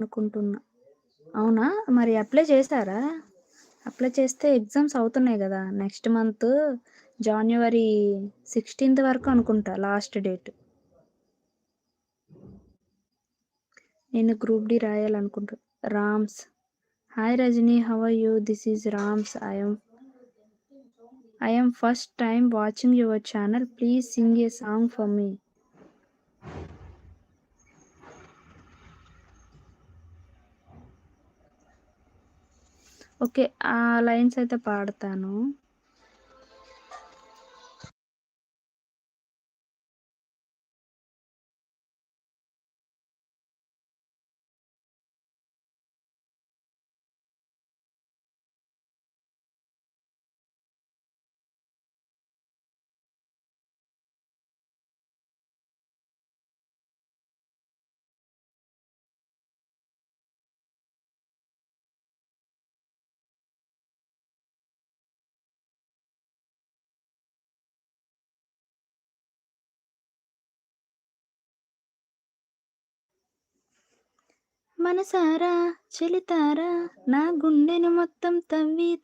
అనుకుంటున్నా. అవునా? మరి అప్లై చేసారా? అప్లై చేస్తే ఎగ్జామ్స్ అవుతున్నాయి గదా! నెక్స్ట్ మంత్ జాన్యువరి 16థ్ వరకు అనుకుంటా లాస్ట్ డేట్. నేను గ్రూప్ డి రాయాలనుకుంటా. Rams. Hi Rajani, how are you? This is Rams. I am first time watching your channel. Please sing a song for me. Okay. ఆ లైన్స్ అయితే పాడతాను. మనసారా చెలితారా నా గుండెను మొత్తం తవ్వి